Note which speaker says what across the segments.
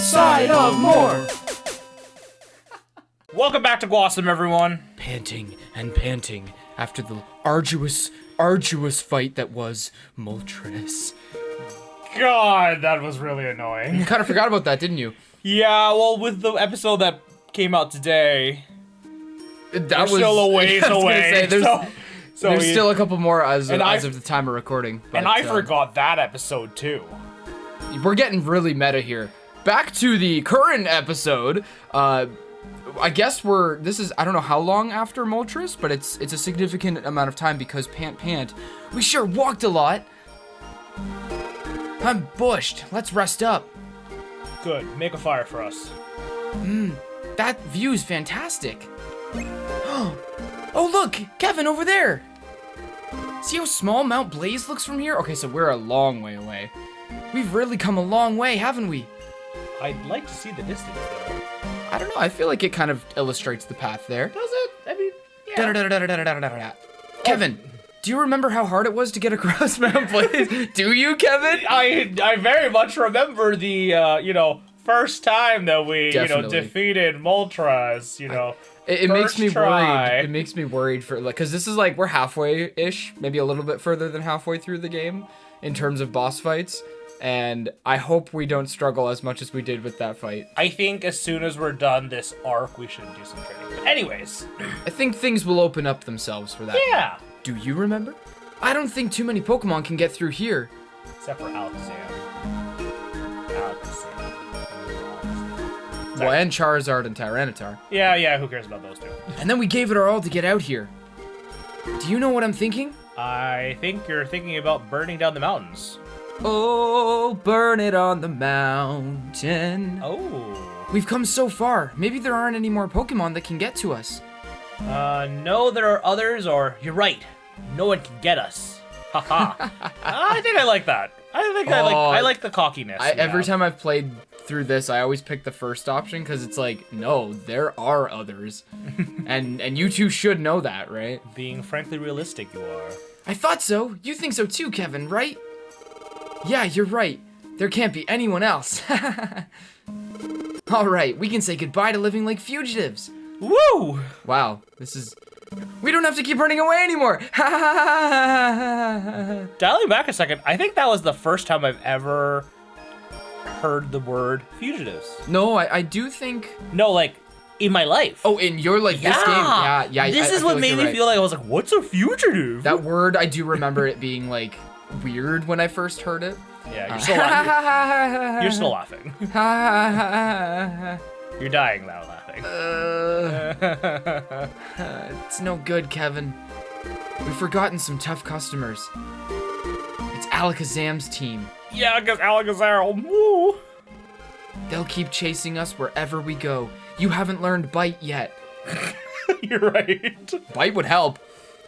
Speaker 1: side of more.
Speaker 2: Welcome back to GWASOM, everyone.
Speaker 1: Panting and panting after the arduous fight that was Moltres.
Speaker 2: God, that was really annoying.
Speaker 1: You kind of forgot about that, didn't you?
Speaker 2: Yeah, well, with the episode that came out today,
Speaker 1: That was
Speaker 2: still a ways away.
Speaker 1: There's still a couple more as of the time of recording. But,
Speaker 2: and I forgot that episode too.
Speaker 1: We're getting really meta here. Back to the current episode. I guess I don't know how long after Moltres, but it's a significant amount of time because Pant, we sure walked a lot. I'm bushed. Let's rest up.
Speaker 2: Good. Make a fire for us.
Speaker 1: That view's fantastic. Oh, look! Kevin, over there! See how small Mount Blaze looks from here? Okay, so we're a long way away. We've really come a long way, haven't we?
Speaker 2: I'd like to see the distance, though.
Speaker 1: I don't know, I feel like it kind of illustrates the path there.
Speaker 2: Does it? I mean, yeah.
Speaker 1: Kevin, do you remember how hard it was to get across Mount Blaze? Do you, Kevin?
Speaker 2: I very much remember the, first time that we,
Speaker 1: Definitely.
Speaker 2: defeated Moltres,
Speaker 1: It makes me
Speaker 2: try.
Speaker 1: worried. It makes me worried for, because this is like, we're halfway-ish, maybe a little bit further than halfway through the game in terms of boss fights. And I hope we don't struggle as much as we did with that fight.
Speaker 2: I think as soon as we're done this arc, we should do some training. But anyways.
Speaker 1: I think things will open up themselves for that.
Speaker 2: Yeah.
Speaker 1: Do you remember? I don't think too many Pokemon can get through here.
Speaker 2: Except for Alakazam.
Speaker 1: Well, and Charizard and Tyranitar.
Speaker 2: Yeah, who cares about those two?
Speaker 1: And then we gave it our all to get out here. Do you know what I'm thinking?
Speaker 2: I think you're thinking about burning down the mountains.
Speaker 1: Oh, burn it on the mountain.
Speaker 2: Oh.
Speaker 1: We've come so far. Maybe there aren't any more Pokemon that can get to us.
Speaker 2: No, there are others, or you're right. No one can get us. Haha. I think I like that. I like the cockiness.
Speaker 1: Every time I've played through this, I always pick the first option because it's like, no, there are others. and you two should know that, right?
Speaker 2: Being frankly realistic, you are.
Speaker 1: I thought so. You think so too, Kevin, right? Yeah, you're right. There can't be anyone else. All right, we can say goodbye to living like fugitives.
Speaker 2: Woo!
Speaker 1: Wow, we don't have to keep running away anymore.
Speaker 2: Dialing back a second, I think that was the first time I've ever heard the word fugitives.
Speaker 1: No, I do think...
Speaker 2: No, like, in my life.
Speaker 1: Oh, in your, this game? Yeah.
Speaker 2: This is what made me feel like I was like, what's a fugitive?
Speaker 1: That word, I do remember it being, like, weird when I first heard it.
Speaker 2: Yeah, you're still laughing. You're still laughing. You're dying now laughing.
Speaker 1: It's no good, Kevin. We've forgotten some tough customers. It's Alakazam's team.
Speaker 2: Yeah, because Alakazam. Woo.
Speaker 1: They'll keep chasing us wherever we go. You haven't learned Bite yet.
Speaker 2: You're right.
Speaker 1: Bite would help.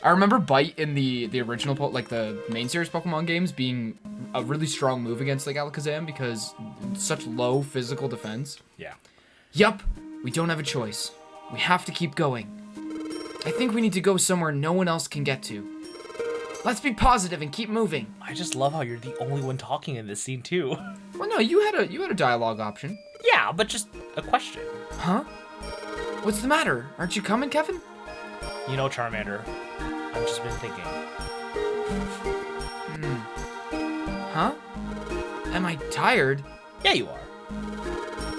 Speaker 1: I remember Bite in the original, the main series Pokemon games being a really strong move against like Alakazam because such low physical defense.
Speaker 2: Yeah.
Speaker 1: Yup, we don't have a choice. We have to keep going. I think we need to go somewhere no one else can get to. Let's be positive and keep moving.
Speaker 2: I just love how you're the only one talking in this scene too.
Speaker 1: Well, no, you had a dialogue option.
Speaker 2: Yeah, but just a question.
Speaker 1: Huh? What's the matter? Aren't you coming, Kevin?
Speaker 2: Charmander, I've just been thinking.
Speaker 1: Huh? Am I tired?
Speaker 2: Yeah, you are.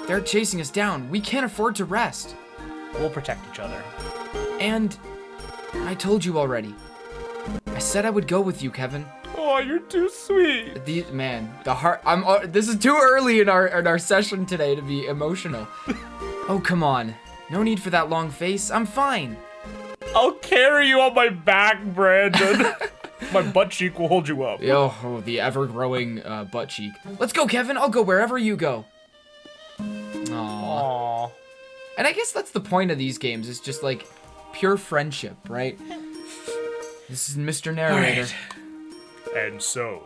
Speaker 1: They're chasing us down. We can't afford to rest.
Speaker 2: We'll protect each other.
Speaker 1: And I told you already. I said I would go with you, Kevin.
Speaker 2: Oh, you're too sweet.
Speaker 1: The heart. This is too early in our session today to be emotional. Oh, come on. No need for that long face. I'm fine.
Speaker 2: I'll carry you on my back, Brandon. My butt cheek will hold you up.
Speaker 1: Oh, the ever-growing butt cheek. Let's go, Kevin. I'll go wherever you go. Aww. And I guess that's the point of these games. It's just like pure friendship, right? This is Mr. Narrator.
Speaker 2: Right. And so,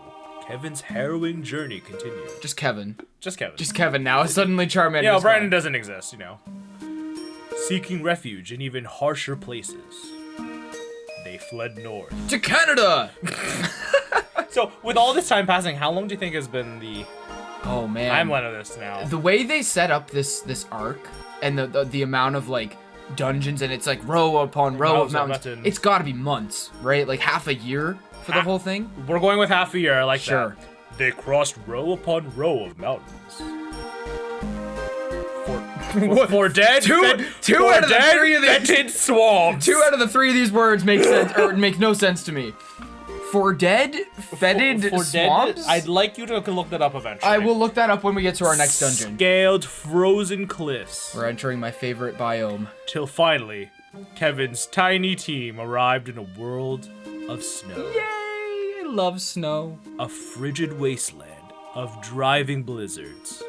Speaker 2: Kevin's harrowing journey continues.
Speaker 1: Just Kevin.
Speaker 2: Just Kevin.
Speaker 1: Just Kevin now. Suddenly Charmander.
Speaker 2: Yeah, Brandon doesn't exist, Seeking refuge in even harsher places, they fled north.
Speaker 1: To Canada!
Speaker 2: So, with all this time passing, how long do you think has been the
Speaker 1: Oh man.
Speaker 2: I'm one of this now.
Speaker 1: The way they set up this arc and the amount of like dungeons, and it's like row upon row of mountains. It's got to be months, right? Like half a year for the whole thing.
Speaker 2: We're going with half a year, like
Speaker 1: sure.
Speaker 2: That. They crossed row upon row of mountains. For dead,
Speaker 1: two out of the three of
Speaker 2: these swamps.
Speaker 1: 2 out of the 3 of these words make sense or make no sense to me. For dead, fetid swamps?
Speaker 2: I'd like you to look that up eventually.
Speaker 1: I will look that up when we get to our next dungeon.
Speaker 2: Scaled frozen cliffs.
Speaker 1: We're entering my favorite biome.
Speaker 2: Till finally, Kevin's tiny team arrived in a world of snow.
Speaker 1: Yay! I love snow.
Speaker 2: A frigid wasteland of driving blizzards.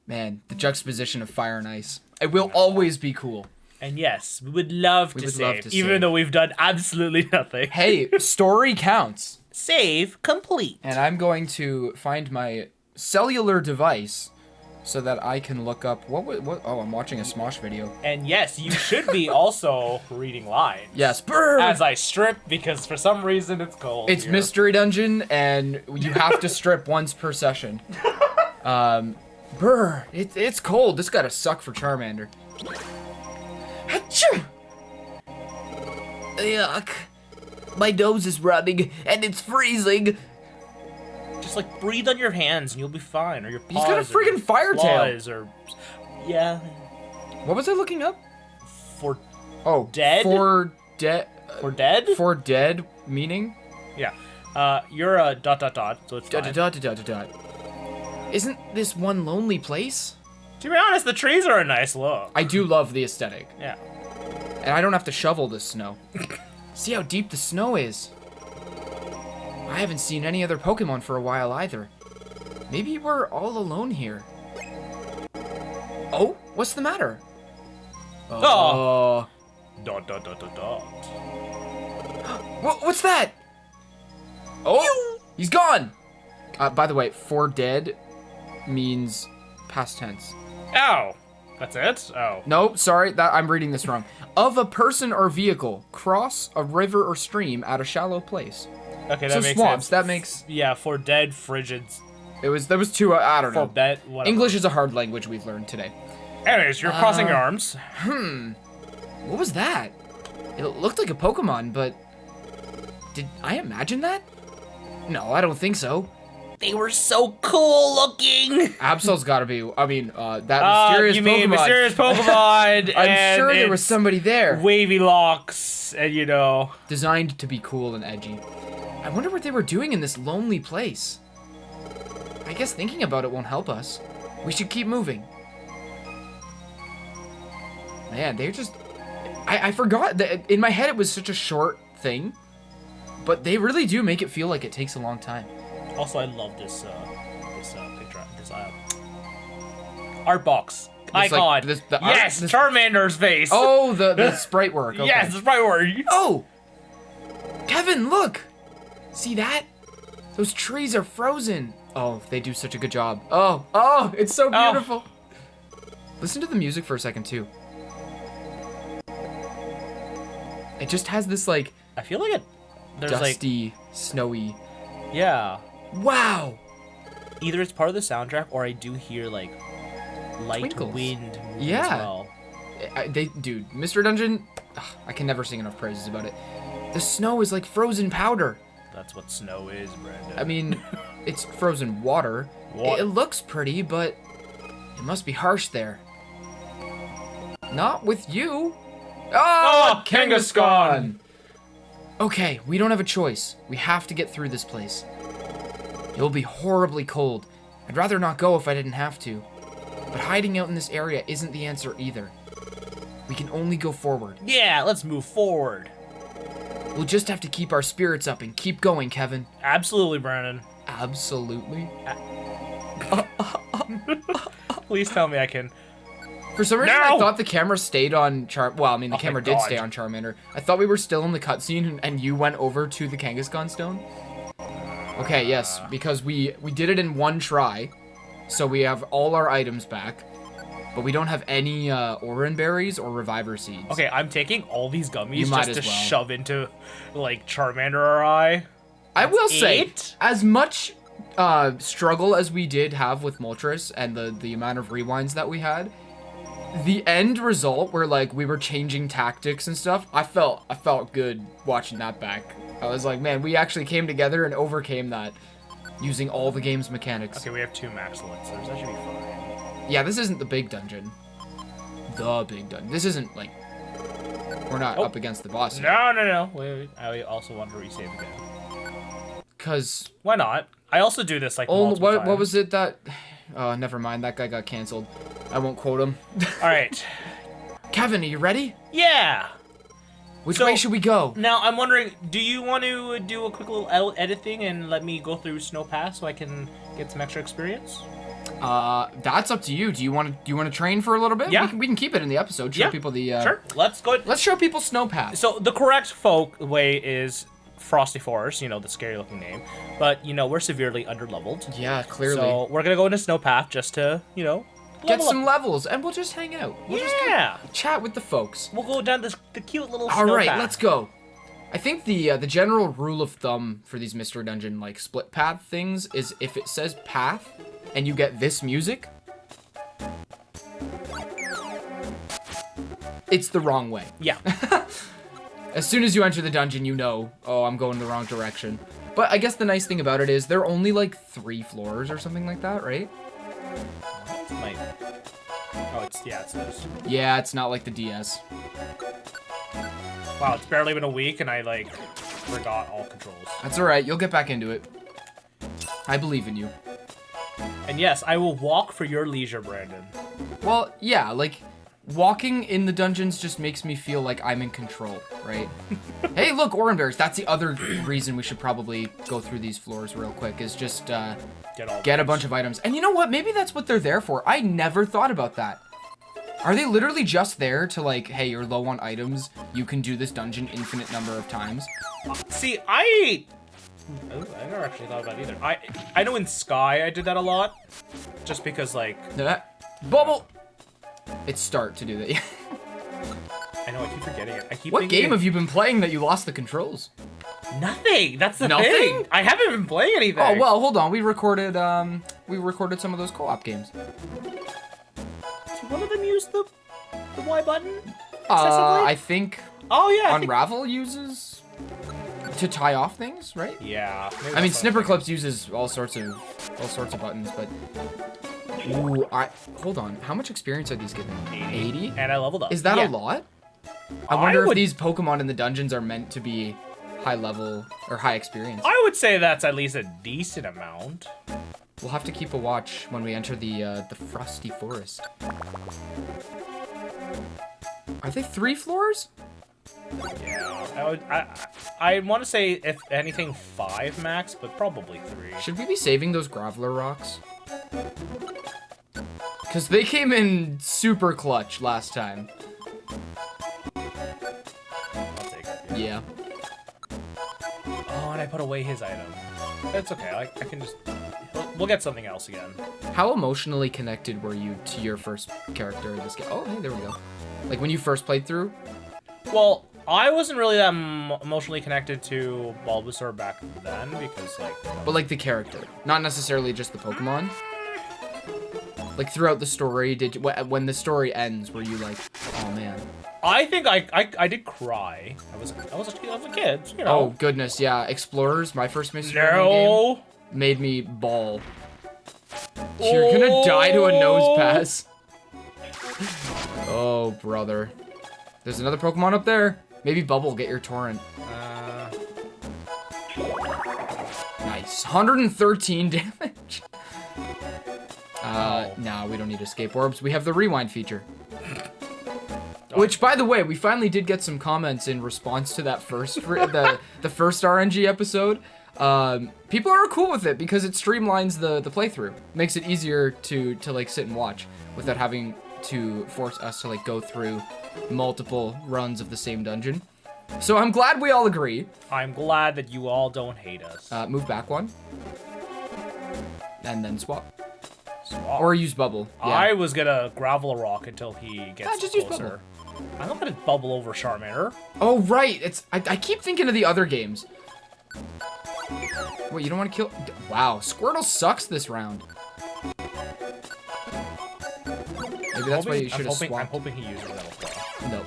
Speaker 1: Man, the juxtaposition of fire and ice. It will always be cool.
Speaker 2: And yes, we would love to save, even though we've done absolutely nothing.
Speaker 1: Hey, story counts.
Speaker 2: Save complete.
Speaker 1: And I'm going to find my cellular device so that I can look up what oh, I'm watching a Smosh video.
Speaker 2: And yes, you should be also reading lines.
Speaker 1: Yes, brr!
Speaker 2: As I strip, because for some reason it's cold.
Speaker 1: It's
Speaker 2: here.
Speaker 1: Mystery Dungeon, and you have to strip once per session. Brr, it's cold. This gotta suck for Charmander. Achoo! Yuck. My nose is running, and it's freezing.
Speaker 2: Just like breathe on your hands and you'll be fine, or your paws.
Speaker 1: He's got a friggin' fire tail.
Speaker 2: Or yeah.
Speaker 1: What was I looking up?
Speaker 2: For
Speaker 1: dead. For
Speaker 2: dead.
Speaker 1: For dead meaning?
Speaker 2: Yeah. You're a ... So it's fine.
Speaker 1: Isn't this one lonely place?
Speaker 2: To be honest, the trees are a nice look.
Speaker 1: I do love the aesthetic.
Speaker 2: Yeah.
Speaker 1: And I don't have to shovel this snow. See how deep the snow is. I haven't seen any other Pokemon for a while either. Maybe we're all alone here. Oh, what's the matter?
Speaker 2: Oh. ...
Speaker 1: What's that? Oh, he's gone. By the way, for dead means past tense.
Speaker 2: Oh, that's it? Oh.
Speaker 1: Nope, sorry, I'm reading this wrong. Of a person or vehicle, cross a river or stream at a shallow place.
Speaker 2: Okay, that
Speaker 1: so
Speaker 2: makes
Speaker 1: swamps,
Speaker 2: sense.
Speaker 1: that makes...
Speaker 2: Yeah, for dead, frigids.
Speaker 1: There was 2, I don't know.
Speaker 2: For dead, whatever.
Speaker 1: English is a hard language we've learned today.
Speaker 2: Anyways, you're crossing your arms.
Speaker 1: What was that? It looked like a Pokemon, but... Did I imagine that? No, I don't think so.
Speaker 2: They were so cool looking.
Speaker 1: Absol's gotta be, I mean, that mysterious
Speaker 2: you
Speaker 1: Pokemon.
Speaker 2: mean mysterious Pokemon.
Speaker 1: I'm sure there was somebody there.
Speaker 2: Wavy locks, and you know.
Speaker 1: Designed to be cool and edgy. I wonder what they were doing in this lonely place. I guess thinking about it won't help us. We should keep moving. Man, they're just... I forgot that in my head it was such a short thing, but they really do make it feel like it takes a long time.
Speaker 2: Also, I love this picture, this art box icon.
Speaker 1: Like
Speaker 2: yes, Charmander's face.
Speaker 1: Oh, the sprite work. Okay.
Speaker 2: Yes, the sprite work.
Speaker 1: Oh, Kevin, look. See that? Those trees are frozen. Oh, they do such a good job. Oh, it's so beautiful. Listen to the music for a second too. It just has this like.
Speaker 2: I feel like there's
Speaker 1: dusty,
Speaker 2: like
Speaker 1: snowy.
Speaker 2: Yeah.
Speaker 1: Wow.
Speaker 2: Either it's part of the soundtrack, or I do hear like light
Speaker 1: Twinkles.
Speaker 2: wind.
Speaker 1: Yeah.
Speaker 2: As well.
Speaker 1: Dude, Mr. Dungeon. I can never sing enough praises about it. The snow is like frozen powder.
Speaker 2: That's what snow is, Brandon.
Speaker 1: I mean, it's frozen water. It looks pretty, but it must be harsh there. Not with you. Oh, Kangaskhan! Okay, we don't have a choice. We have to get through this place. It'll be horribly cold. I'd rather not go if I didn't have to. But hiding out in this area isn't the answer either. We can only go forward.
Speaker 2: Yeah, let's move forward.
Speaker 1: We'll just have to keep our spirits up and keep going, Kevin.
Speaker 2: Absolutely, Brandon.
Speaker 1: Absolutely.
Speaker 2: Please tell me I can.
Speaker 1: For some reason, I thought the camera stayed on Well, I mean, the camera did
Speaker 2: God.
Speaker 1: stay on Charmander. I thought we were still in the cutscene, and you went over to the Kangaskhan stone. Okay, yes, because we did it in one try, so we have all our items back, but we don't have any Oran berries or Reviver seeds.
Speaker 2: Okay, I'm taking all these gummies
Speaker 1: You might
Speaker 2: just to
Speaker 1: as well.
Speaker 2: shove into, like, Charmander or I.
Speaker 1: I will say,
Speaker 2: Eight?
Speaker 1: as much struggle as we did have with Moltres and the amount of rewinds that we had, the end result where like we were changing tactics and stuff, I felt good watching that back. I was like, man, we actually came together and overcame that using all the game's mechanics.
Speaker 2: Okay, we have 2 max elixirs. That should be fine.
Speaker 1: Yeah, this isn't the big dungeon. The big dungeon. This isn't like we're not up against the boss yet.
Speaker 2: No. Wait. I also want to resave again.
Speaker 1: Cause
Speaker 2: why not? I also do this like multiple times.
Speaker 1: What was it that? Oh, never mind. That guy got canceled. I won't quote him.
Speaker 2: All right.
Speaker 1: Kevin, are you ready?
Speaker 2: Yeah.
Speaker 1: Which way should we go?
Speaker 2: Now I'm wondering, do you want to do a quick little editing and let me go through Snow Pass so I can get some extra experience?
Speaker 1: That's up to you. Do you want to train for a little bit?
Speaker 2: Yeah.
Speaker 1: We can keep it in the episode. Show people the.
Speaker 2: Sure. Let's go.
Speaker 1: Let's show people Snow Pass.
Speaker 2: So the correct way is Frosty Forest, you know, the scary looking name. But, you know, we're severely underleveled.
Speaker 1: Yeah, clearly.
Speaker 2: So we're going to go into Snow Path just to, you know,
Speaker 1: get some levels, and we'll just hang out. We'll just chat with the folks.
Speaker 2: We'll go down the cute little
Speaker 1: All
Speaker 2: snow
Speaker 1: right,
Speaker 2: path.
Speaker 1: let's go. I think the general rule of thumb for these Mystery Dungeon like split path things is if it says path and you get this music, it's the wrong way.
Speaker 2: Yeah.
Speaker 1: As soon as you enter the dungeon, you know, oh, I'm going the wrong direction. But I guess the nice thing about it is there are only like 3 floors or something like that, right?
Speaker 2: Oh, it's this.
Speaker 1: Yeah, it's not like the DS.
Speaker 2: Wow, it's barely been a week and I like forgot all controls.
Speaker 1: That's all right. You'll get back into it. I believe in you.
Speaker 2: And yes, I will walk for your leisure, Brandon.
Speaker 1: Well, yeah, like walking in the dungeons just makes me feel like I'm in control, right? Hey, look, Oran Bears. That's the other reason we should probably go through these floors real quick is just get a bunch of items. And you know what? Maybe that's what they're there for. I never thought about that. Are they literally just there to like, hey, you're low on items. You can do this dungeon infinite number of times?
Speaker 2: See, I never actually thought about it either. I know in Sky I did that a lot. Just because like...
Speaker 1: Bubble! It's start to do that.
Speaker 2: I know, I keep forgetting it.
Speaker 1: What game have you been playing that you lost the controls?
Speaker 2: Nothing. That's the thing. I haven't been playing anything.
Speaker 1: Oh well, hold on. We recorded some of those co-op games.
Speaker 2: Did one of them use the Y button?
Speaker 1: I think.
Speaker 2: Oh yeah.
Speaker 1: Unravel uses to tie off things, right?
Speaker 2: Yeah.
Speaker 1: I mean, Snipper Clips uses all sorts of buttons, but. Ooh, hold on. How much experience are these giving? 80?
Speaker 2: And I leveled up.
Speaker 1: Is that a lot? I wonder if these Pokemon in the dungeons are meant to be high level or high experience.
Speaker 2: I would say that's at least a decent amount.
Speaker 1: We'll have to keep a watch when we enter the Frosty Forest. Are they 3 floors?
Speaker 2: Yeah, I want to say if anything 5 max, but probably 3.
Speaker 1: Should we be saving those Graveler rocks? Because they came in super clutch last time.
Speaker 2: I'll take it.
Speaker 1: Yeah.
Speaker 2: Oh, and I put away his item. It's okay. I can just... We'll get something else again.
Speaker 1: How emotionally connected were you to your first character in this game? Oh, hey, there we go. Like when you first played through?
Speaker 2: Well, I wasn't really that emotionally connected to Bulbasaur back then because, like...
Speaker 1: But like the character, not necessarily just the Pokemon. Like throughout the story, when the story ends, were you like, oh man?
Speaker 2: I think I did cry. I was a kid, you know.
Speaker 1: Oh goodness, yeah. Explorers, my first Mystery game, made me bawl. You're gonna die to a nose pass. Oh brother, there's another Pokemon up there. Maybe Bubble, get your torrent. Nice, 113 damage. No, we don't need escape orbs. We have the rewind feature. Which, by the way, we finally did get some comments in response to that first, the first RNG episode. People are cool with it because it streamlines the playthrough. Makes it easier to like sit and watch without having to force us to like go through multiple runs of the same dungeon. So I'm glad we all agree.
Speaker 2: I'm glad that you all don't hate us.
Speaker 1: Move back one. And then swap.
Speaker 2: Swap.
Speaker 1: Or use Bubble. Yeah.
Speaker 2: I was gonna gravel a rock until he gets
Speaker 1: just
Speaker 2: closer.
Speaker 1: use Bubble.
Speaker 2: I'm not gonna bubble over Charmander.
Speaker 1: Oh right, I keep thinking of the other games. Wait, you don't want to kill? Wow, Squirtle sucks this round. Maybe that's why you should have swapped.
Speaker 2: I'm hoping he uses Metal Claw.
Speaker 1: Nope.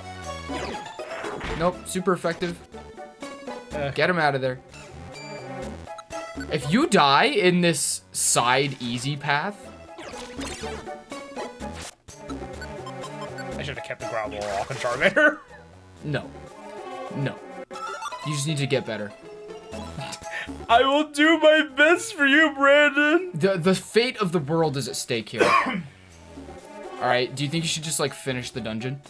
Speaker 1: Nope, super effective. Get him out of there. If you die in this side easy path...
Speaker 2: I should have kept the Growl Rock and Charmander.
Speaker 1: No. No. You just need to get better.
Speaker 2: I will do my best for you, Brandon.
Speaker 1: The fate of the world is at stake here. Alright, do you think you should just, like, finish the dungeon?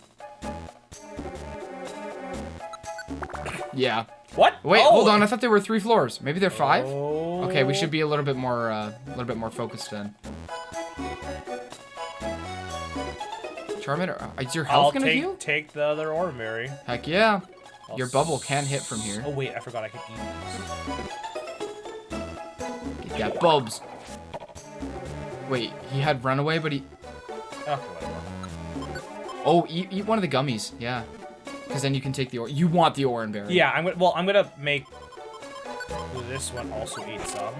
Speaker 1: Yeah.
Speaker 2: What?
Speaker 1: Wait, hold on. I thought there were 3 floors. Maybe they're 5?
Speaker 2: Oh.
Speaker 1: Okay, we should be a little bit more focused then. Charmander, is your health gonna heal?
Speaker 2: Take the other Orberry.
Speaker 1: Heck yeah. Your bubble can hit from here.
Speaker 2: Oh wait, I forgot I could eat these.
Speaker 1: Get that bulbs. Wait, he had runaway, but he...
Speaker 2: Okay, whatever.
Speaker 1: Oh, eat one of the gummies. Yeah. Because then you can take the ore. You want the Oranberry.
Speaker 2: Yeah, I'm gonna make this one also eat some.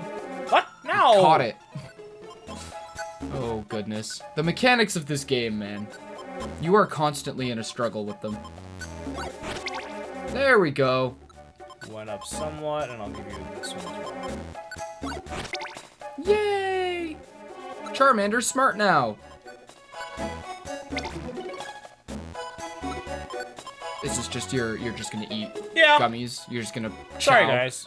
Speaker 2: What? No!
Speaker 1: Caught it. Oh goodness. The mechanics of this game, man. You are constantly in a struggle with them. There we go.
Speaker 2: Went up somewhat, and I'll give you this one as well.
Speaker 1: Yay! Charmander's smart now. This is just you're just gonna eat gummies. You're just gonna chow.
Speaker 2: Sorry, guys.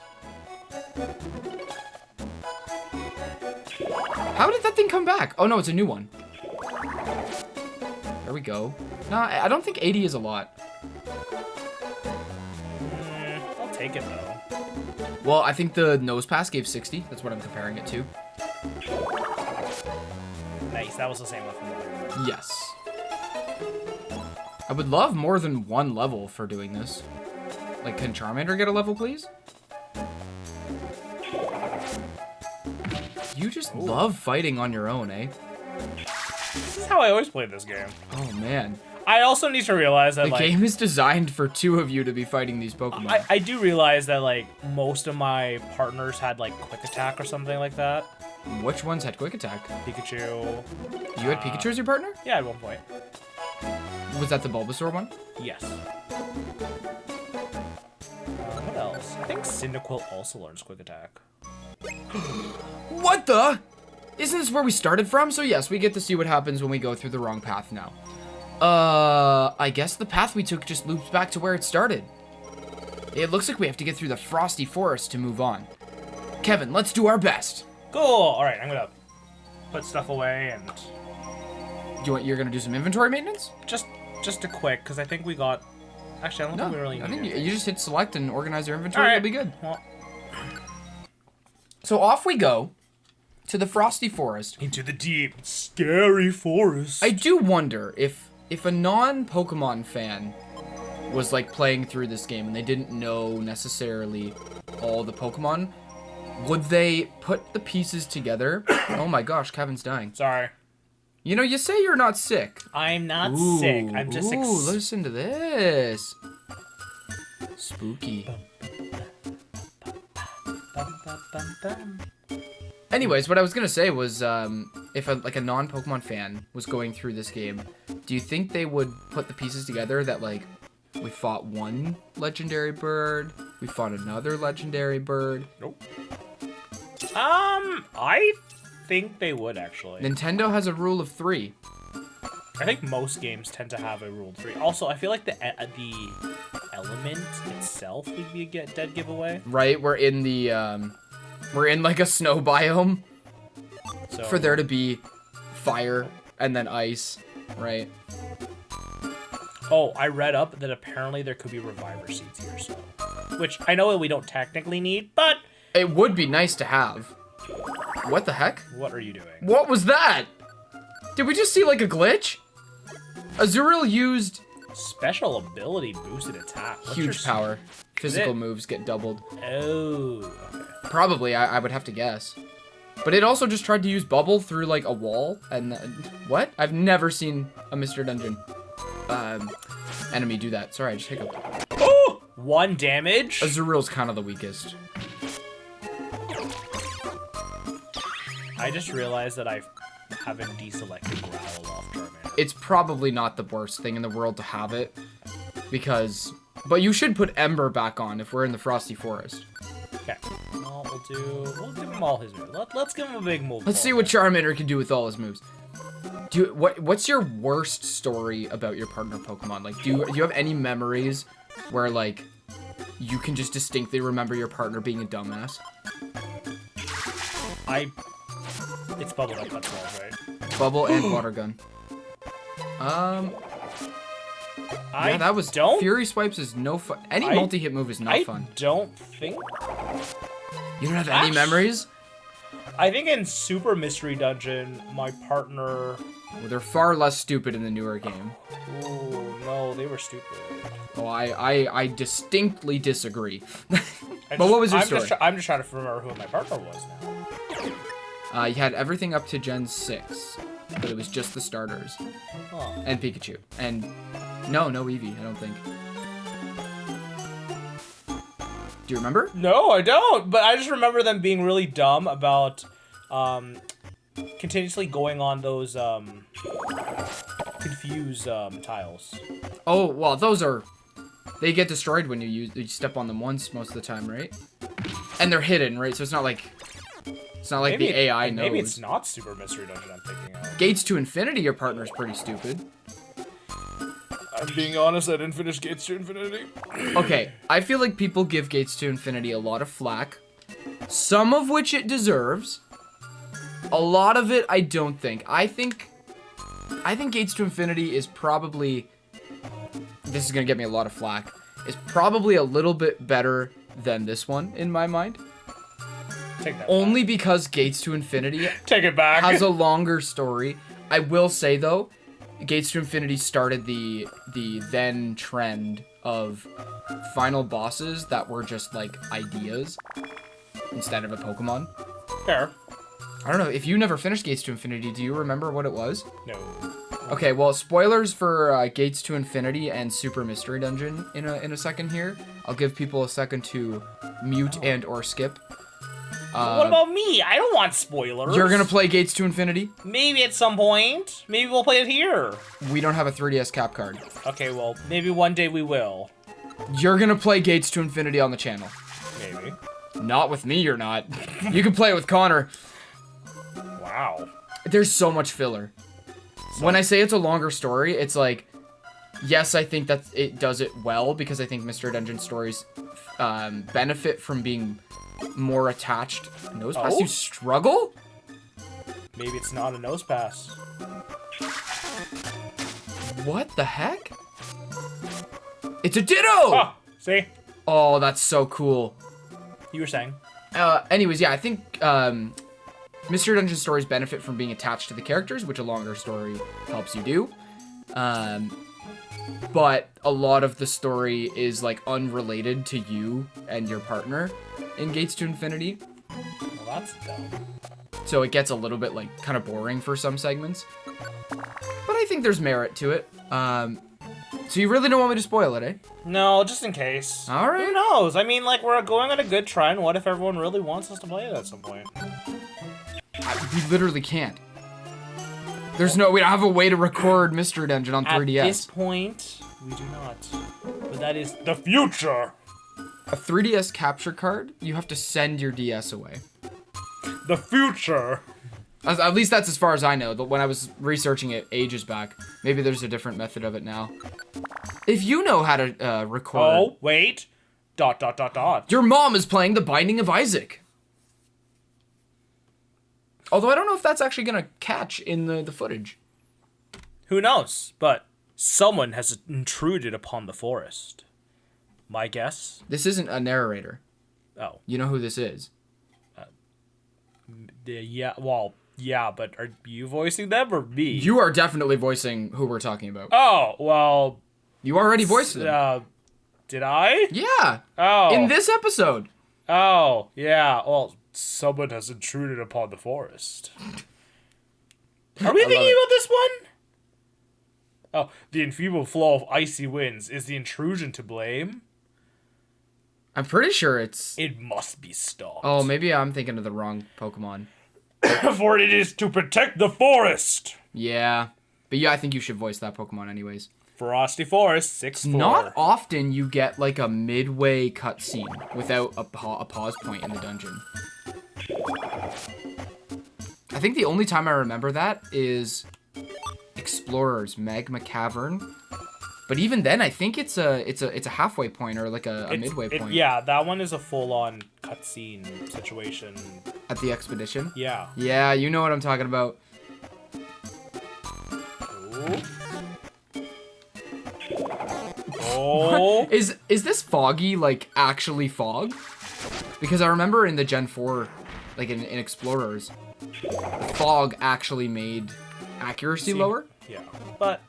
Speaker 1: How did that thing come back? Oh no, it's a new one. There we go. No, I don't think 80 is a lot.
Speaker 2: I'll take it though.
Speaker 1: Well, I think the nose pass gave 60. That's what I'm comparing it to.
Speaker 2: Nice, that was the same one from earlier.
Speaker 1: Yes. I would love more than 1 level for doing this. Like, can Charmander get a level, please? You just love fighting on your own, eh?
Speaker 2: This is how I always played this game.
Speaker 1: Oh, man.
Speaker 2: I also need to realize that,
Speaker 1: the game is designed for 2 of you to be fighting these Pokemon.
Speaker 2: I do realize that, like, most of my partners had, like, Quick Attack or something like that.
Speaker 1: Which ones had Quick Attack?
Speaker 2: Pikachu.
Speaker 1: You had Pikachu as your partner?
Speaker 2: Yeah, at one point.
Speaker 1: Was that the Bulbasaur one?
Speaker 2: Yes. What else? I think Cyndaquil also learns Quick Attack.
Speaker 1: What the? Isn't this where we started from? So yes, we get to see what happens when we go through the wrong path now. I guess the path we took just loops back to where it started. It looks like we have to get through the frosty forest to move on. Kevin, let's do our best.
Speaker 2: Cool. All right, I'm gonna put stuff away and.
Speaker 1: You're gonna do some inventory maintenance?
Speaker 2: Just a quick, because I think we got. Actually, I don't think we really need
Speaker 1: I think
Speaker 2: it.
Speaker 1: you just hit select and organize your inventory.
Speaker 2: All right.
Speaker 1: You'll be good.
Speaker 2: Well,
Speaker 1: so off we go to the frosty forest.
Speaker 2: into the deep, scary forest.
Speaker 1: I do wonder if a non-Pokemon fan was like playing through this game and they didn't know necessarily all the Pokemon, would they put the pieces together? Oh my gosh, Kevin's dying.
Speaker 2: Sorry.
Speaker 1: You know, you say you're not sick.
Speaker 2: I'm not sick. I'm just
Speaker 1: Ooh, listen to this. Spooky. Anyways, what I was gonna say was, if a non-Pokemon fan was going through this game, do you think they would put the pieces together that, like, we fought one legendary bird, we fought another legendary bird?
Speaker 2: Nope. I think they would, actually.
Speaker 1: Nintendo has a rule of 3.
Speaker 2: I think most games tend to have a rule of 3. Also, I feel like the element itself would be a dead giveaway.
Speaker 1: Right, we're in like a snow biome.
Speaker 2: So,
Speaker 1: for there to be fire and then ice, right?
Speaker 2: Oh, I read up that apparently there could be reviver seeds here, so. Which I know we don't technically need, but.
Speaker 1: It would be nice to have. What the heck?
Speaker 2: What are you doing?
Speaker 1: What was that? Did we just see like a glitch? Azurill used
Speaker 2: special ability boosted attack. What's
Speaker 1: huge power. Physical moves get doubled.
Speaker 2: Oh, okay.
Speaker 1: Probably, I would have to guess. But it also just tried to use bubble through like a wall and what? I've never seen a Mr. Dungeon enemy do that. Sorry, I just hiccuped.
Speaker 2: Oh! 1 damage.
Speaker 1: Azurill's kind of the weakest.
Speaker 2: I just realized that I haven't deselected Growl off Charmander.
Speaker 1: It's probably not the worst thing in the world to have it, because... But you should put Ember back on if we're in the Frosty Forest.
Speaker 2: Okay. Well, we'll give him all his moves. Let's give him a big move.
Speaker 1: Let's see what Charmander can do with all his moves. What's your worst story about your partner Pokemon? Like, do you have any memories where, like, you can just distinctly remember your partner being a dumbass?
Speaker 2: It's Bubble that cuts balls, right?
Speaker 1: Bubble and Water Gun. Yeah, that was... Fury Swipes is no fun. Any multi-hit move is not fun.
Speaker 2: I don't think...
Speaker 1: You don't have any memories?
Speaker 2: I think in Super Mystery Dungeon, my partner...
Speaker 1: Well, they're far less stupid in the newer game.
Speaker 2: Ooh, no, they were stupid.
Speaker 1: Oh, I distinctly disagree. But what was your story?
Speaker 2: I'm just trying to remember who my partner was now.
Speaker 1: You had everything up to Gen 6, but it was just the starters.
Speaker 2: Huh.
Speaker 1: And Pikachu. And no Eevee, I don't think. Do you remember?
Speaker 2: No, I don't. But I just remember them being really dumb about continuously going on those confuse tiles.
Speaker 1: Oh, well, those are... They get destroyed when you step on them once most of the time, right? And they're hidden, right? So it's not like... It's not like the AI knows.
Speaker 2: Maybe it's not Super Mystery Dungeon I'm thinking of.
Speaker 1: Gates to Infinity, your partner's pretty stupid.
Speaker 2: I'm being honest, I didn't finish Gates to Infinity.
Speaker 1: Okay, I feel like people give Gates to Infinity a lot of flack. Some of which it deserves. A lot of it, I don't think. I think Gates to Infinity is probably... This is gonna get me a lot of flack. Is probably a little bit better than this one, in my mind.
Speaker 2: Take that
Speaker 1: Only because Gates to Infinity
Speaker 2: Take it back.
Speaker 1: has a longer story. I will say, though, Gates to Infinity started the then trend of final bosses that were just, like, ideas instead of a Pokemon.
Speaker 2: Fair.
Speaker 1: I don't know. If you never finished Gates to Infinity, do you remember what it was?
Speaker 2: No.
Speaker 1: Okay, well, spoilers for Gates to Infinity and Super Mystery Dungeon in a second here. I'll give people a second to mute and or skip.
Speaker 2: What about me? I don't want spoilers.
Speaker 1: You're gonna play Gates to Infinity?
Speaker 2: Maybe at some point. Maybe we'll play it here.
Speaker 1: We don't have a 3DS cap card.
Speaker 2: Okay, well, maybe one day we will.
Speaker 1: You're gonna play Gates to Infinity on the channel.
Speaker 2: Maybe.
Speaker 1: Not with me, you're not. You can play it with Connor.
Speaker 2: Wow.
Speaker 1: There's so much filler. When I say it's a longer story, it's like, yes, I think that it does it well, because I think Mystery Dungeon stories benefit from being more attached. Nose pass, you struggle?
Speaker 2: Maybe it's not a nose pass.
Speaker 1: What the heck? It's a Ditto!
Speaker 2: Oh, see?
Speaker 1: Oh, that's so cool.
Speaker 2: You were saying?
Speaker 1: Anyways, yeah, I think Mystery Dungeon stories benefit from being attached to the characters, which a longer story helps you do. But a lot of the story is, like, unrelated to you and your partner in Gates to Infinity.
Speaker 2: Well, that's dumb.
Speaker 1: So it gets a little bit, like, kind of boring for some segments. But I think there's merit to it. So you really don't want me to spoil it, eh?
Speaker 2: No, just in case.
Speaker 1: All right.
Speaker 2: Who knows? I mean, like, we're going on a good trend. What if everyone really wants us to play it at some point?
Speaker 1: We literally can't. We don't have a way to record Mystery Dungeon on 3DS.
Speaker 2: At this point, we do not. But that is the future.
Speaker 1: A 3DS capture card, you have to send your DS away.
Speaker 2: The future.
Speaker 1: At least that's as far as I know. When I was researching it ages back, maybe there's a different method of it now. If you know how to record...
Speaker 2: Oh, wait. ...
Speaker 1: Your mom is playing The Binding of Isaac. Although I don't know if that's actually going to catch in the footage.
Speaker 2: Who knows? But someone has intruded upon the forest. My guess?
Speaker 1: This isn't a narrator.
Speaker 2: Oh.
Speaker 1: You know who this is?
Speaker 2: Yeah, well, yeah, but are you voicing them or me?
Speaker 1: You are definitely voicing who we're talking about.
Speaker 2: Oh, well...
Speaker 1: You already voiced them.
Speaker 2: Did I?
Speaker 1: Yeah.
Speaker 2: Oh.
Speaker 1: In this episode.
Speaker 2: Oh, yeah. Well, someone has intruded upon the forest. Are we thinking about this one? Oh, the enfeebled flow of icy winds. Is the intrusion to blame?
Speaker 1: I'm pretty sure it's...
Speaker 2: It must be stopped.
Speaker 1: Oh, maybe I'm thinking of the wrong Pokemon.
Speaker 2: For it is to protect the forest.
Speaker 1: Yeah. But yeah, I think you should voice that Pokemon anyways.
Speaker 2: Frosty Forest, 6-4.
Speaker 1: Not often you get like a midway cutscene without a pause point in the dungeon. I think the only time I remember that is Explorers Magma Cavern. But even then, I think it's a halfway point or like a midway point.
Speaker 2: Yeah, that one is a full-on cutscene situation.
Speaker 1: At the expedition?
Speaker 2: Yeah.
Speaker 1: Yeah, you know what I'm talking about.
Speaker 2: Oh.
Speaker 1: Is this foggy like actually fog? Because I remember in the Gen 4, like in Explorers, fog actually made accuracy lower.
Speaker 2: Yeah, but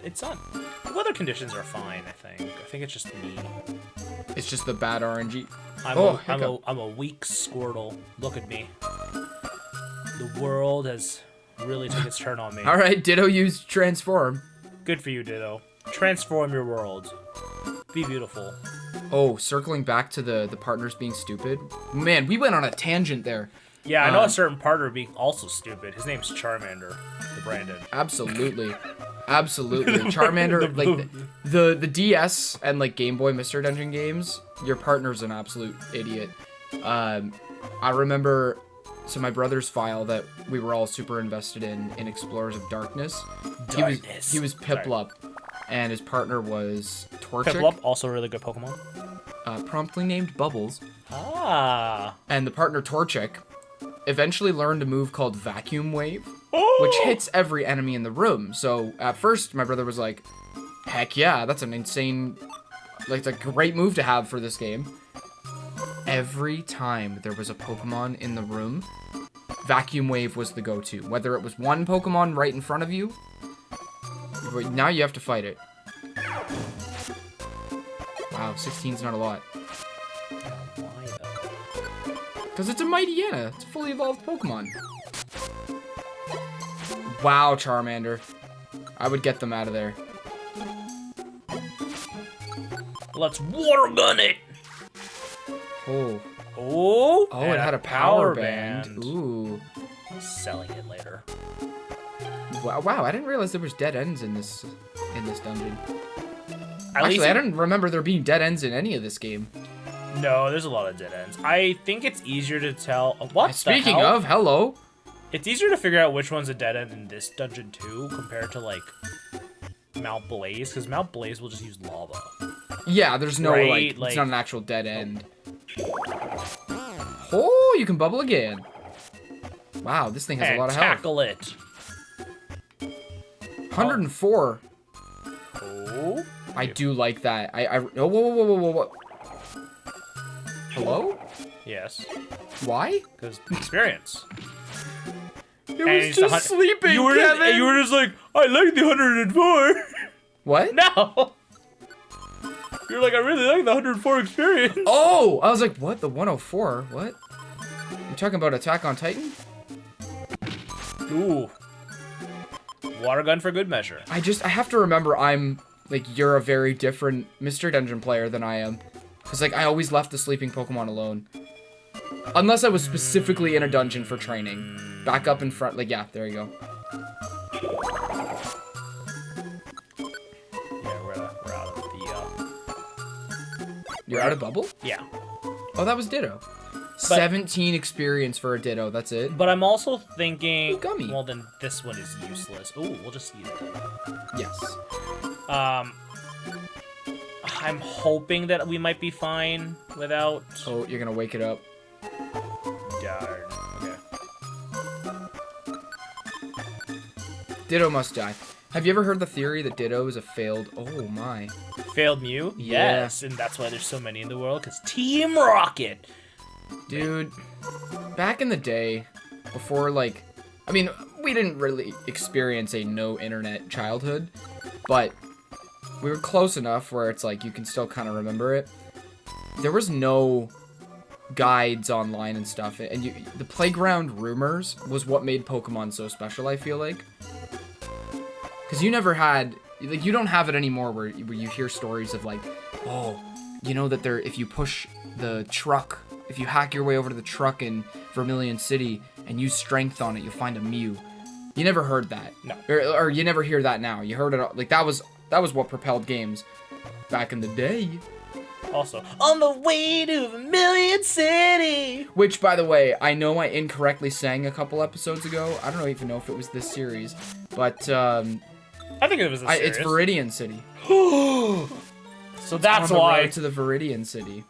Speaker 2: it's not. The weather conditions are fine. I think it's just me.
Speaker 1: It's just the bad RNG.
Speaker 2: I'm a weak Squirtle. Look at me. The world has really took its turn on me.
Speaker 1: All right, Ditto used transform.
Speaker 2: Good for you, Ditto. Transform your world. Be beautiful.
Speaker 1: Oh, circling back to the partners being stupid. Man, we went on a tangent there.
Speaker 2: Yeah, I know a certain partner being also stupid. His name's Charmander, the Brandon.
Speaker 1: Absolutely. Absolutely. Charmander, like the DS and like Game Boy Mystery Dungeon games, your partner's an absolute idiot. I remember, so my brother's file that we were all super invested in Explorers of Darkness. He was Piplup, and his partner was Torchic.
Speaker 2: Piplup, also a really good Pokemon.
Speaker 1: Promptly named Bubbles.
Speaker 2: Ah.
Speaker 1: And the partner Torchic eventually learned a move called Vacuum Wave,
Speaker 2: Oh.
Speaker 1: which hits every enemy in the room. So at first, my brother was like, heck yeah, that's an insane, like, it's a great move to have for this game. Every time there was a Pokemon in the room, Vacuum Wave was the go-to. Whether it was one Pokemon right in front of you, now you have to fight it. Wow, 16's not a lot.
Speaker 2: Why though?
Speaker 1: Because it's a Mightyena. It's a fully evolved Pokemon. Wow, Charmander. I would get them out of there.
Speaker 2: Let's water gun it.
Speaker 1: Oh.
Speaker 2: Oh.
Speaker 1: Oh, it had a power band. Ooh.
Speaker 2: Selling it later.
Speaker 1: Wow, I didn't realize there was dead ends in this dungeon.
Speaker 2: At least
Speaker 1: Actually, I didn't remember there being dead ends in any of this game.
Speaker 2: No, there's a lot of dead ends. I think it's easier to tell. What?
Speaker 1: Speaking
Speaker 2: the hell?
Speaker 1: of, hello.
Speaker 2: It's easier to figure out which one's a dead end in this dungeon too, compared to like Mount Blaze, because Mount Blaze will just use lava.
Speaker 1: Yeah, there's no
Speaker 2: Right,
Speaker 1: it's not an actual dead end. Oh, you can bubble again. Wow, this thing has a lot of health.
Speaker 2: Tackle it.
Speaker 1: 104.
Speaker 2: Oh.
Speaker 1: I do like that. Oh, whoa. Hello?
Speaker 2: Yes.
Speaker 1: Why?
Speaker 2: Because experience.
Speaker 1: It was just sleeping,
Speaker 2: you were just like, I like the 104.
Speaker 1: What?
Speaker 2: No. You're like, I really like the 104 experience.
Speaker 1: Oh, I was like, what? The 104? What? You talking about Attack on Titan?
Speaker 2: Ooh. Water gun for good measure.
Speaker 1: I have to remember you're a very different Mystery Dungeon player than I am. Because, I always left the sleeping Pokemon alone. Unless I was specifically in a dungeon for training. Back up in front, yeah, there you go.
Speaker 2: Yeah, we're out of the,
Speaker 1: You're out of Bubble?
Speaker 2: Yeah.
Speaker 1: Oh, that was Ditto. 17 experience for a Ditto, that's it.
Speaker 2: But I'm also thinking,
Speaker 1: Ooh, gummy.
Speaker 2: well, then this one is useless. Ooh, we'll just eat it then.
Speaker 1: Yes.
Speaker 2: I'm hoping that we might be fine without...
Speaker 1: Oh, you're gonna wake it up.
Speaker 2: Darn. Okay.
Speaker 1: Ditto must die. Have you ever heard the theory that Ditto is a failed... Oh, my.
Speaker 2: Failed Mew?
Speaker 1: Yeah.
Speaker 2: Yes, and that's why there's so many in the world, because Team Rocket!
Speaker 1: Dude, back in the day, before, we didn't really experience a no-internet childhood, but we were close enough where it's you can still kind of remember it. There was no guides online and stuff, and the playground rumors was what made Pokemon so special, I feel like. Because you never had, you don't have it anymore where you hear stories of oh, you know that if you push the truck, if you hack your way over to the truck in Vermilion City and use strength on it, you'll find a Mew. You never heard that.
Speaker 2: No.
Speaker 1: Or you never hear that now. You heard it, like, that was what propelled games back in the day.
Speaker 2: Also, on the way to Vermilion City.
Speaker 1: Which, by the way, I know I incorrectly sang a couple episodes ago. I don't even know if it was this series, but
Speaker 2: I think it was this series.
Speaker 1: it's Viridian City.
Speaker 2: So that's
Speaker 1: on the
Speaker 2: why.
Speaker 1: road to the Viridian City.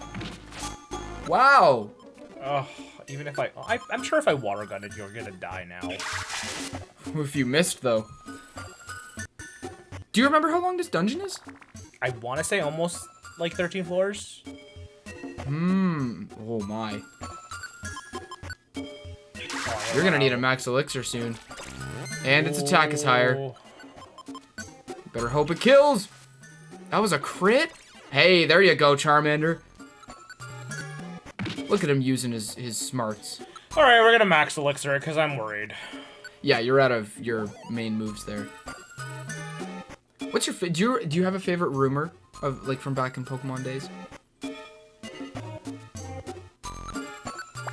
Speaker 1: Wow.
Speaker 2: Oh, even if I'm sure if I water gun it, you're gonna die now.
Speaker 1: If you missed, though. Do you remember how long this dungeon is?
Speaker 2: I want to say almost like 13 floors.
Speaker 1: Oh my.
Speaker 2: Oh,
Speaker 1: You're gonna need a max elixir soon. And its attack is higher. Better hope it kills. That was a crit? Hey, there you go, Charmander. Look at him using his smarts.
Speaker 2: Alright, we're gonna max elixir it because I'm worried.
Speaker 1: Yeah, you're out of your main moves there. What's your do you have a favorite rumor of like from back in Pokemon days?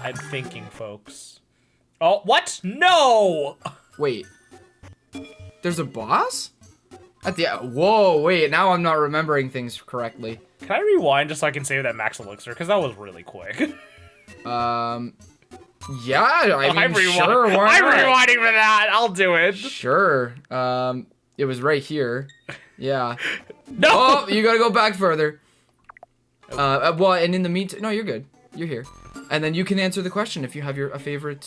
Speaker 2: I'm thinking, folks. Oh, what? No!
Speaker 1: Wait. There's a boss? At the whoa, wait, now I'm not remembering things correctly.
Speaker 2: Can I rewind just so I can save that max elixir? Because that was really quick.
Speaker 1: Yeah, I mean, sure, why
Speaker 2: I'm
Speaker 1: not?
Speaker 2: rewinding for that. I'll do it.
Speaker 1: Sure. It was right here. Yeah.
Speaker 2: No!
Speaker 1: Oh, you gotta go back further. Well, and in the meantime, no, you're good. You're here. And then you can answer the question if you have a favorite,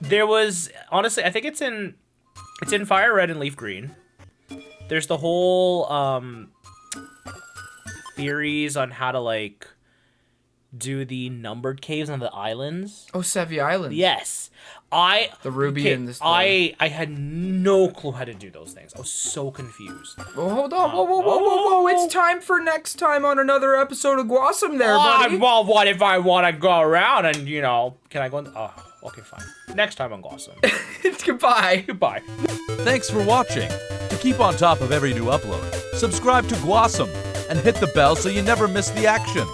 Speaker 2: There was, honestly, I think it's in Fire Red and Leaf Green. There's the whole, theories on how to, like, do the numbered caves on the islands.
Speaker 1: Oh, Sevi Island.
Speaker 2: Yes.
Speaker 1: The ruby and this.
Speaker 2: I had no clue how to do those things. I was so confused.
Speaker 1: Oh, hold on. Whoa. It's time for next time on another episode of GWASOM there, buddy.
Speaker 2: Well, what if I want to go around and, you know, can I go in? Oh, okay, fine. Next time on GWASOM.
Speaker 1: Goodbye.
Speaker 2: Goodbye.
Speaker 3: Thanks for watching. To keep on top of every new upload, subscribe to GWASOM and hit the bell so you never miss the action.